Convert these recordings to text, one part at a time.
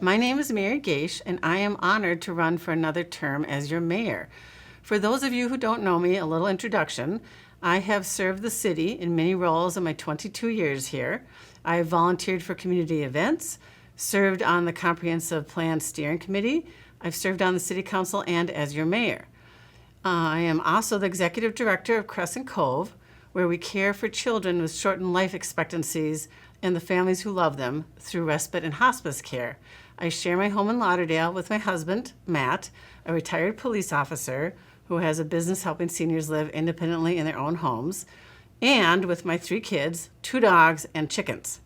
My name is Mary Gaish, and I am honored to run for another term as your mayor. For those of you who don't know me, a little introduction. I have served the city in many roles in my 22 years here. I have volunteered for community events, served on the Comprehensive Plan Steering Committee. I've served on the City Council and as your mayor. I am also the executive director of Crescent Cove, where we care for children with shortened life expectancies and the families who love them through respite and hospice care. I share my home in Lauderdale with my husband, Matt, a retired police officer who has a business helping seniors live independently in their own homes, and with my 3 kids, 2 dogs, and chickens.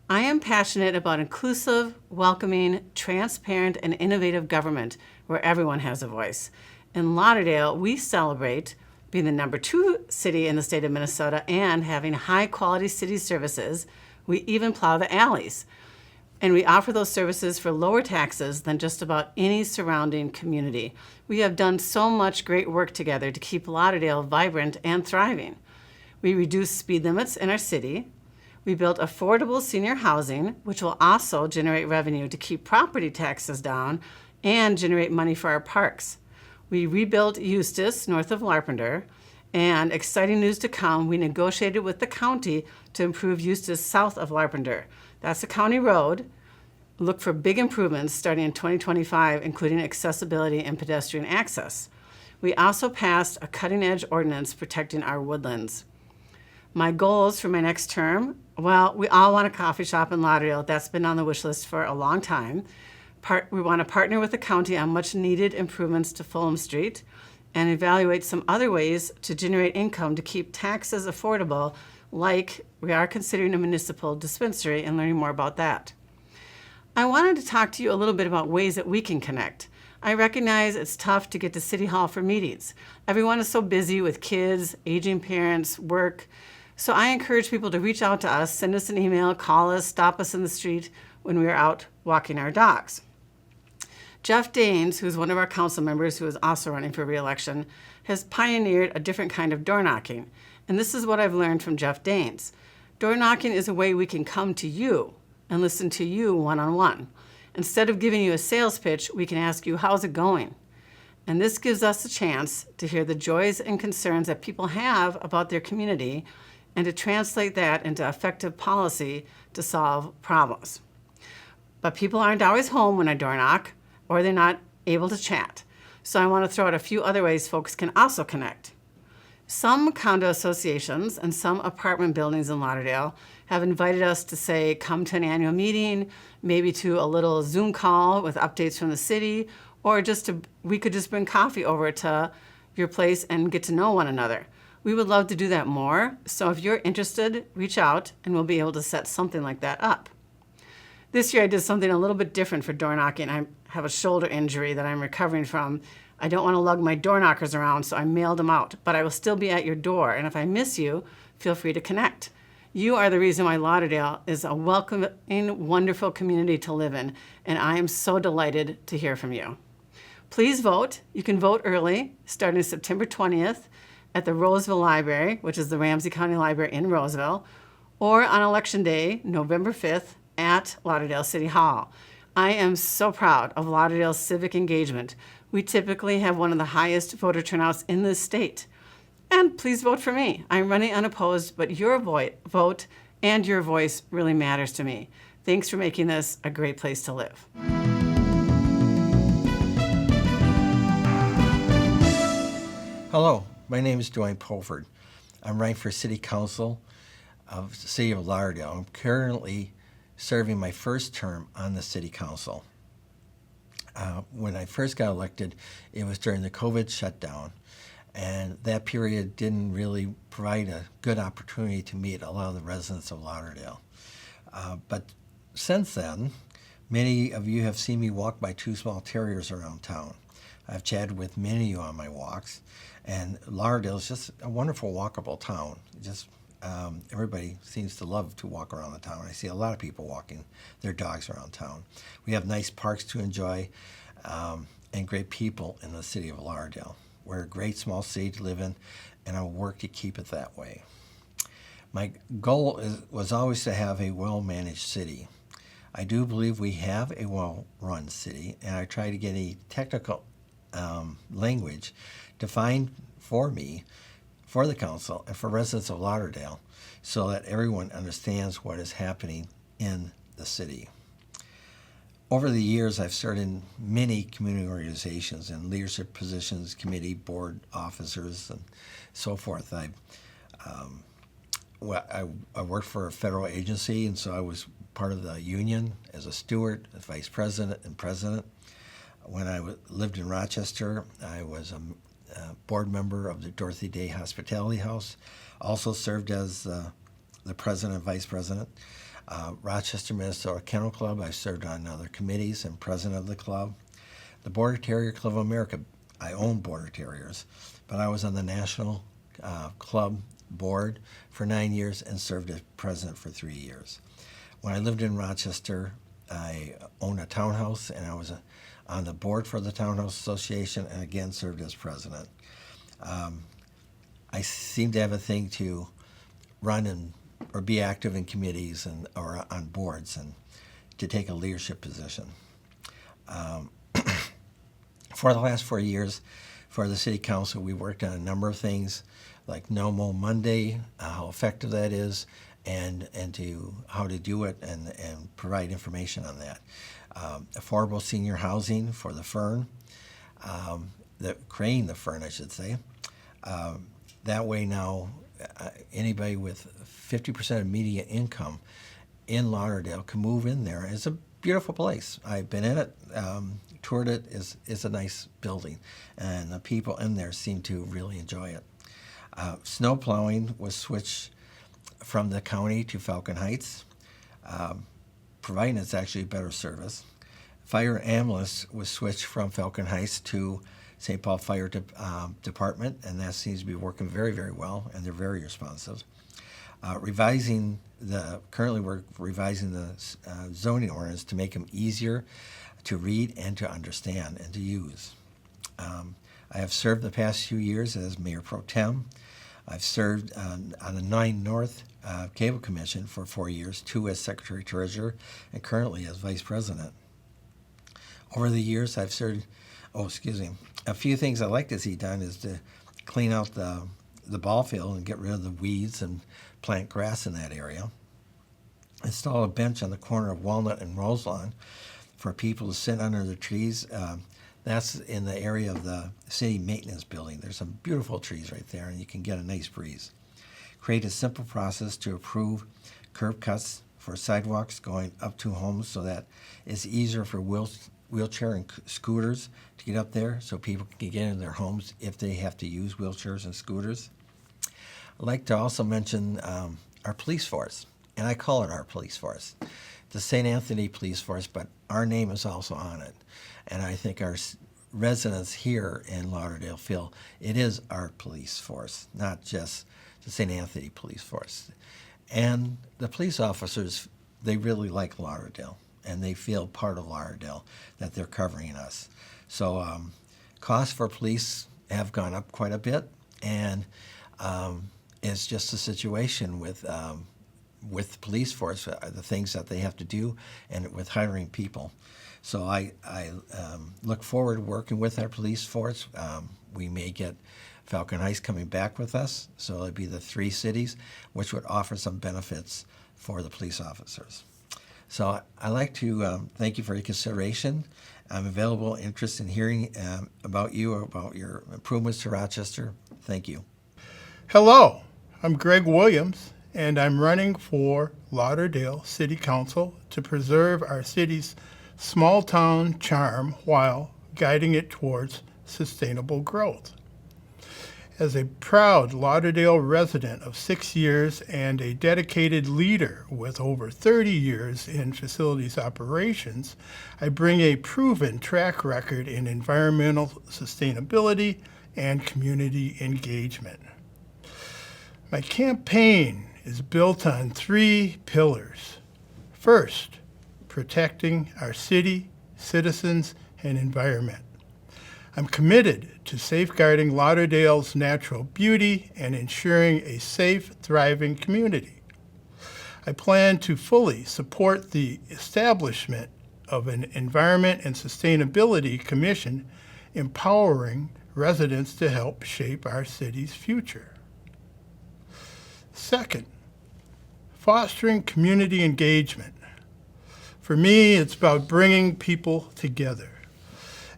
I am passionate about inclusive, welcoming, transparent, and innovative government where everyone has a voice. In Lauderdale, we celebrate being the number 2 city in the state of Minnesota and having high-quality city services. We even plow the alleys. And we offer those services for lower taxes than just about any surrounding community. We have done so much great work together to keep Lauderdale vibrant and thriving. We reduced speed limits in our city. We built affordable senior housing, which will also generate revenue to keep property taxes down and generate money for our parks. We rebuilt Eustis, north of Larpenteur, and exciting news to come, we negotiated with the county to improve Eustis south of Larpenteur. That's a county road. Look for big improvements starting in 2025, including accessibility and pedestrian access. We also passed a cutting-edge ordinance protecting our woodlands. My goals for my next term, well, we all want a coffee shop in Lauderdale. That's been on the wish list for a long time. We want to partner with the county on much-needed improvements to Fulham Street and evaluate some other ways to generate income to keep taxes affordable, like we are considering a municipal dispensary and learning more about that. I wanted to talk to you a little bit about ways that we can connect. I recognize it's tough to get to City Hall for meetings. Everyone is so busy with kids, aging parents, work. So I encourage people to reach out to us, send us an email, call us, stop us in the street when we are out walking our dogs. Jeff Daines, who's one of our council members who is also running for re-election, has pioneered a different kind of door knocking. And this is what I've learned from Jeff Daines. Door knocking is a way we can come to you and listen to you one-on-one. Instead of giving you a sales pitch, we can ask you, how's it going? And this gives us a chance to hear the joys and concerns that people have about their community and to translate that into effective policy to solve problems. But people aren't always home when I door knock, or they're not able to chat. So I want to throw out a few other ways folks can also connect. Some condo associations and some apartment buildings in Lauderdale have invited us to say, come to an annual meeting, maybe to a little Zoom call with updates from the city, or we could just bring coffee over to your place and get to know one another. We would love to do that more. So if you're interested, reach out and we'll be able to set something like that up. This year I did something a little bit different for door knocking. I have a shoulder injury that I'm recovering from. I don't want to lug my door knockers around, so I mailed them out. But I will still be at your door, and if I miss you, feel free to connect. You are the reason why Lauderdale is a welcoming, wonderful community to live in, and I am so delighted to hear from you. Please vote. You can vote early, starting September 20th at the Roseville Library, which is the Ramsey County Library in Roseville, or on Election Day, November 5th, at Lauderdale City Hall. I am so proud of Lauderdale's civic engagement. We typically have one of the highest voter turnouts in this state. And please vote for me. I'm running unopposed, but your vote and your voice really matters to me. Thanks for making this a great place to live. Hello, my name is Dwayne Pulford. I'm running for City Council of the City of Lauderdale. I'm currently serving my first term on the City Council. When I first got elected, it was during the COVID shutdown, and that period didn't really provide a good opportunity to meet a lot of the residents of Lauderdale. But since then, many of you have seen me walk my 2 small terriers around town. I've chatted with many of you on my walks, and Lauderdale is just a wonderful, walkable town. Everybody seems to love to walk around the town. I see a lot of people walking their dogs around town. We have nice parks to enjoy and great people in the city of Lauderdale. We're a great small city to live in, and I'll work to keep it that way. My goal was always to have a well-managed city. I do believe we have a well-run city, and I try to get a technical language defined for me, for the council, and for residents of Lauderdale, so that everyone understands what is happening in the city. Over the years, I've served in many community organizations in leadership positions, committee, board officers, and so forth. I worked for a federal agency, and so I was part of the union as a steward, as vice president, and president. When I lived in Rochester, I was a board member of the Dorothy Day Hospitality House, also served as the president and vice president. Rochester, Minnesota Kennel Club, I served on other committees and president of the club. The Border Terrier Club of America, I own Border Terriers, but I was on the National Club board for 9 years and served as president for 3 years. When I lived in Rochester, I owned a townhouse, and I was on the board for the Townhouse Association, and again served as president. I seem to have a thing to run or be active in committees or on boards and to take a leadership position. For the last 4 years, for the City Council, we worked on a number of things like No Mow Monday, how effective that is, and to how to do it and provide information on that. Affordable senior housing for the Fern, creating the Fern, I should say. That way now, anybody with 50% of median income in Lauderdale can move in there. It's a beautiful place. I've been in it, toured it. It's a nice building, and the people in there seem to really enjoy it. Snow plowing was switched from the county to Falcon Heights, providing it's actually better service. Fire ambulance was switched from Falcon Heights to St. Paul Fire Department, and that seems to be working very, very well, and they're very responsive. Currently we're revising the zoning ordinance to make them easier to read and to understand and to use. I have served the past few years as Mayor Pro Tem. I've served on the 9 North Cable Commission for 4 years, 2 as Secretary Treasurer, and currently as Vice President. Over the years, I've served, a few things I'd like to see done is to clean out the ball field and get rid of the weeds and plant grass in that area. Install a bench on the corner of Walnut and Roselawn for people to sit under the trees. That's in the area of the city maintenance building. There's some beautiful trees right there, and you can get a nice breeze. Create a simple process to approve curb cuts for sidewalks going up to homes so that it's easier for wheelchair and scooters to get up there so people can get in their homes if they have to use wheelchairs and scooters. I'd like to also mention our police force, and I call it our police force. The St. Anthony Police Force, but our name is also on it. And I think our residents here in Lauderdale feel it is our police force, not just the St. Anthony Police Force. And the police officers, they really like Lauderdale, and they feel part of Lauderdale, that they're covering us. So costs for police have gone up quite a bit, and it's just a situation with the police force, the things that they have to do, and with hiring people. So I look forward to working with our police force. We may get Falcon Heights coming back with us, so it'll be the 3 cities, which would offer some benefits for the police officers. So I'd like to thank you for your consideration. I'm available, interested in hearing about you or about your improvements to Rochester. Thank you. Hello, I'm Greg Williams, and I'm running for Lauderdale City Council to preserve our city's small town charm while guiding it towards sustainable growth. As a proud Lauderdale resident of 6 years and a dedicated leader with over 30 years in facilities operations, I bring a proven track record in environmental sustainability and community engagement. My campaign is built on 3 pillars. First, protecting our city, citizens, and environment. I'm committed to safeguarding Lauderdale's natural beauty and ensuring a safe, thriving community. I plan to fully support the establishment of an Environment and Sustainability Commission empowering residents to help shape our city's future. Second, fostering community engagement. For me, it's about bringing people together.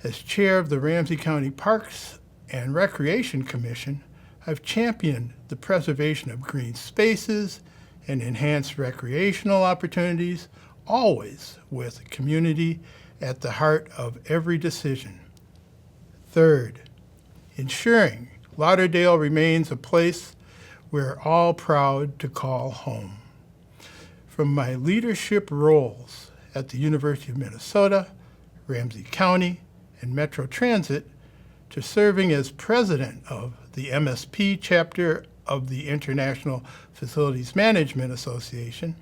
As chair of the Ramsey County Parks and Recreation Commission, I've championed the preservation of green spaces and enhanced recreational opportunities, always with community at the heart of every decision. Third, ensuring Lauderdale remains a place we're all proud to call home. From my leadership roles at the University of Minnesota, Ramsey County, and Metro Transit, to serving as president of the MSP chapter of the International Facilities Management Association,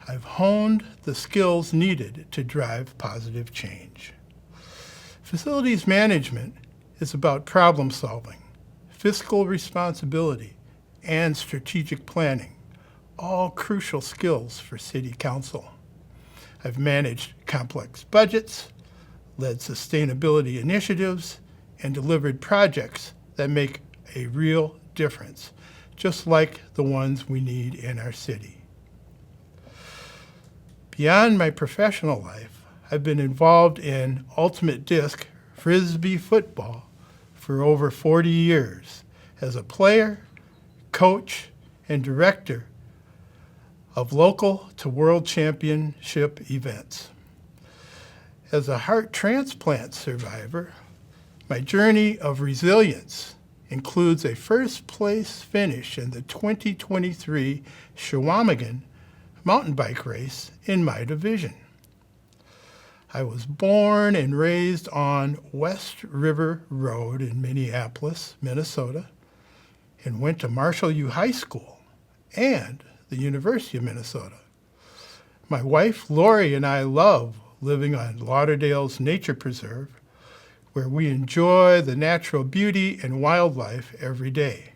I've honed the skills needed to drive positive change. Facilities management is about problem solving, fiscal responsibility, and strategic planning, all crucial skills for City Council. I've managed complex budgets, led sustainability initiatives, and delivered projects that make a real difference, just like the ones we need in our city. Beyond my professional life, I've been involved in ultimate disc Frisbee football for over 40 years as a player, coach, and director of local to world championship events. As a heart transplant survivor, my journey of resilience includes a first-place finish in the 2023 Chequamegon mountain bike race in my division. I was born and raised on West River Road in Minneapolis, Minnesota, and went to Marshall U High School and the University of Minnesota. My wife, Lori, and I love living on Lauderdale's Nature Preserve, where we enjoy the natural beauty and wildlife every day.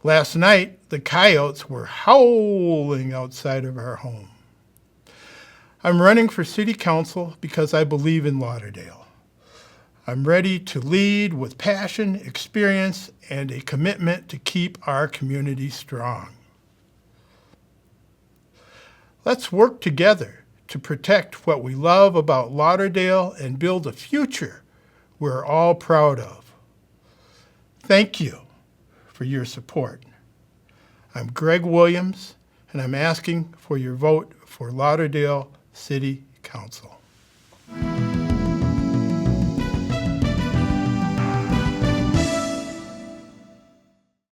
Last night, the coyotes were howling outside of our home. I'm running for City Council because I believe in Lauderdale. I'm ready to lead with passion, experience, and a commitment to keep our community strong. Let's work together to protect what we love about Lauderdale and build a future we're all proud of. Thank you for your support. I'm Greg Williams, and I'm asking for your vote for Lauderdale City Council.